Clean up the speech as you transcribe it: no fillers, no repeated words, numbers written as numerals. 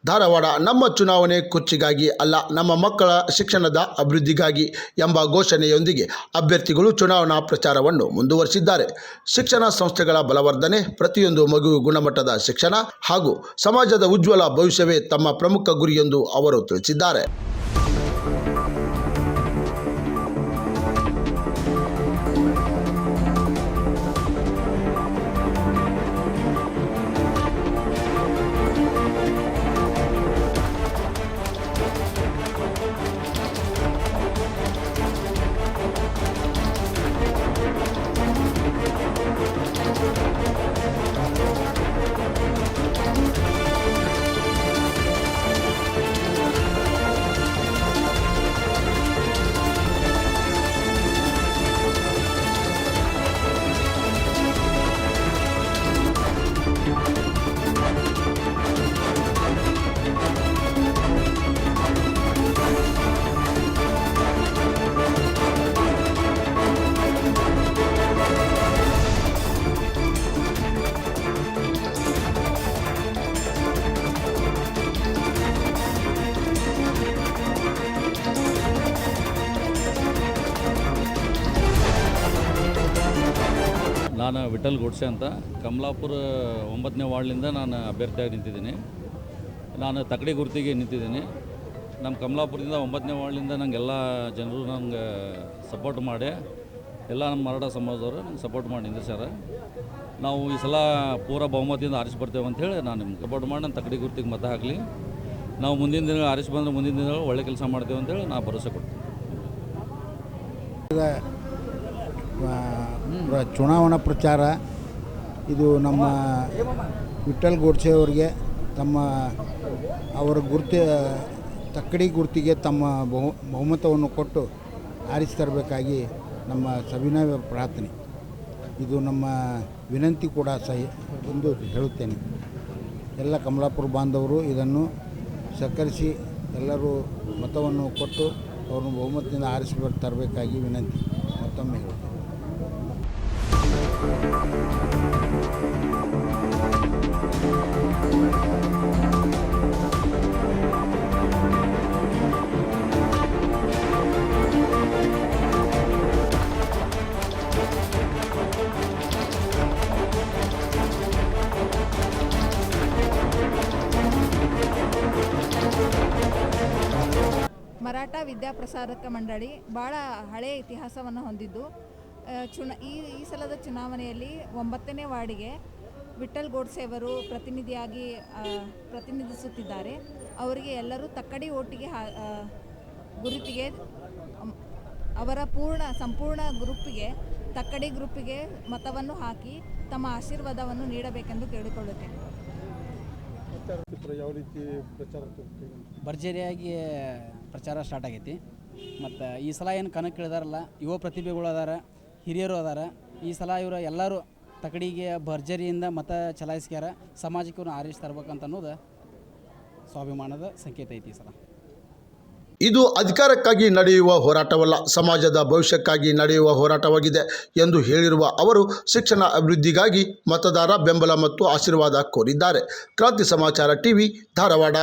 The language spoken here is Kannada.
ಧಾರವಾಡ ನಮ್ಮ ಚುನಾವಣೆ ಕುರ್ಚಿಗಾಗಿ ಅಲ್ಲ, ನಮ್ಮ ಮಕ್ಕಳ ಶಿಕ್ಷಣದ ಅಭಿವೃದ್ಧಿಗಾಗಿ ಎಂಬ ಘೋಷಣೆಯೊಂದಿಗೆ ಅಭ್ಯರ್ಥಿಗಳು ಚುನಾವಣಾ ಪ್ರಚಾರವನ್ನು ಮುಂದುವರಿಸಿದ್ದಾರೆ. ಶಿಕ್ಷಣ ಸಂಸ್ಥೆಗಳ ಬಲವರ್ಧನೆ, ಪ್ರತಿಯೊಂದು ಮಗುವಿಗೂ ಗುಣಮಟ್ಟದ ಶಿಕ್ಷಣ ಹಾಗೂ ಸಮಾಜದ ಉಜ್ವಲ ಭವಿಷ್ಯವೇ ತಮ್ಮ ಪ್ರಮುಖ ಗುರಿ ಎಂದು ಅವರು ತಿಳಿಸಿದ್ದಾರೆ. ನಾನು ವಿಠಲ್ ಗೋಡ್ಸೆ ಅಂತ ಕಮಲಾಪುರ 9ನೇ ವಾರ್ಡ್ನಿಂದ ನಾನು ಅಭ್ಯರ್ಥಿಯಾಗಿ ನಿಂತಿದ್ದೀನಿ. ನಾನು ತಕ್ಕಡಿ ಗುರುತಿಗೆ ನಿಂತಿದ್ದೀನಿ. ನಮ್ಮ ಕಮಲಾಪುರದಿಂದ 9ನೇ ವಾರ್ಡ್ನಿಂದ ನನಗೆಲ್ಲ ಜನರು ನಂಗೆ ಸಪೋರ್ಟ್ ಮಾಡಿ, ಎಲ್ಲ ನಮ್ಮ ಮರಾಠ ಸಮಾಜದವರು ನಂಗೆ ಸಪೋರ್ಟ್ ಮಾಡಿ ನಿಂದಿಸ್ಯಾರ. ನಾವು ಈ ಸಲ ಪೂರ ಬಹುಮತದಿಂದ ಆರಿಸಿ ಬರ್ತೇವೆ ಅಂಥೇಳಿ ನಾನು ನಿಮ್ಗೆ ಸಪೋರ್ಟ್ ಮಾಡಿ ನಾನು ತಕ್ಕಡಿ ಗುರುತಿಗೆ ಮತ ಹಾಕಲಿ. ನಾವು ಮುಂದಿನ ದಿನ ಆರಿಸಿ ಬಂದರೆ ಮುಂದಿನ ದಿನಗಳು ಒಳ್ಳೆ ಕೆಲಸ ಮಾಡ್ತೇವೆ ಅಂತೇಳಿ ನಾನು ಭರವಸೆ ಕೊಡ್ತೀನಿ. ಚುನಾವಣಾ ಪ್ರಚಾರ ಇದು ನಮ್ಮ ವಿಠಲ್ ಗೋಡ್ಸೆ ಅವರಿಗೆ ಅವರ ತಕ್ಕಡಿ ಗುರುತಿಗೆ ತಮ್ಮ ಬಹುಮತವನ್ನು ಕೊಟ್ಟು ಆರಿಸಿ ತರಬೇಕಾಗಿ ನಮ್ಮ ಸವಿನಯ ಪ್ರಾರ್ಥನೆ. ಇದು ನಮ್ಮ ವಿನಂತಿ ಕೂಡ ಎಂದು ಹೇಳುತ್ತೇನೆ. ಎಲ್ಲ ಕಮಲಾಪುರ ಬಾಂಧವರು ಇದನ್ನು ಸಹಕರಿಸಿ ಎಲ್ಲರೂ ಮತವನ್ನು ಕೊಟ್ಟು ಅವ್ರನ್ನ ಬಹುಮತದಿಂದ ಆರಿಸಿ ತರಬೇಕಾಗಿ ವಿನಂತಿ ಮತ್ತೊಮ್ಮೆ ಹೇಳುತ್ತೇನೆ. ಮರಾಠ ವಿದ್ಯಾಪ್ರಸಾರಕ ಮಂಡಳಿ ಭಾಳ ಹಳೆಯ ಇತಿಹಾಸವನ್ನು ಹೊಂದಿದ್ದು ಈ ಸಲದ ಚುನಾವಣೆಯಲ್ಲಿ 9ನೇ ವಾರ್ಡಿಗೆ ವಿಠಲ್ ಗೋಡ್ಸೆ ಅವರು ಪ್ರತಿನಿಧಿಸುತ್ತಿದ್ದಾರೆ. ಅವರಿಗೆ ಎಲ್ಲರೂ ತಕ್ಕಡಿ ಓಟಿಗೆ ಗುರುತಿಗೆ ಅವರ ಸಂಪೂರ್ಣ ಗ್ರೂಪಿಗೆ ತಕ್ಕಡಿ ಗ್ರೂಪಿಗೆ ಮತವನ್ನು ಹಾಕಿ ತಮ್ಮ ಆಶೀರ್ವಾದವನ್ನು ನೀಡಬೇಕೆಂದು ಕೇಳಿಕೊಳ್ಳುತ್ತೇನೆ. ಭರ್ಜರಿಯಾಗಿ ಪ್ರಚಾರ ಸ್ಟಾರ್ಟ್ ಆಗೈತಿ. ಮತ್ತು ಈ ಸಲ ಏನು ಕಣಕ್ಕೆ ಇಳಿದಾರಲ್ಲ, ಯುವ ಪ್ರತಿಭೆಗಳು ಅದಾರ, ಹಿರಿಯರು ಅದಾರ. ಈ ಸಲ ಇವರು ಎಲ್ಲರೂ ತಕಡಿಗೆ ಭರ್ಜರಿಯಿಂದ ಮತ ಚಲಾಯಿಸ್ಯಾರ. ಸಮಾಜಕ್ಕೆ ಇವ್ರನ್ನ ಆರಿಸಿ ತರ್ಬೇಕಂತ ಅನ್ನೋದು ಸ್ವಾಭಿಮಾನದ ಸಂಕೇತ ಐತಿ. ಈ ಸಲ ಇದು ಅಧಿಕಾರಕ್ಕಾಗಿ ನಡೆಯುವ ಹೋರಾಟವಲ್ಲ, ಸಮಾಜದ ಭವಿಷ್ಯಕ್ಕಾಗಿ ನಡೆಯುವ ಹೋರಾಟವಾಗಿದೆ ಎಂದು ಹೇಳಿರುವ ಅವರು ಶಿಕ್ಷಣ ಅಭಿವೃದ್ಧಿಗಾಗಿ ಮತದಾರ ಬೆಂಬಲ ಮತ್ತು ಆಶೀರ್ವಾದ ಕೋರಿದ್ದಾರೆ. ಕ್ರಾಂತಿ ಸಮಾಚಾರ ಟಿವಿ, ಧಾರವಾಡ.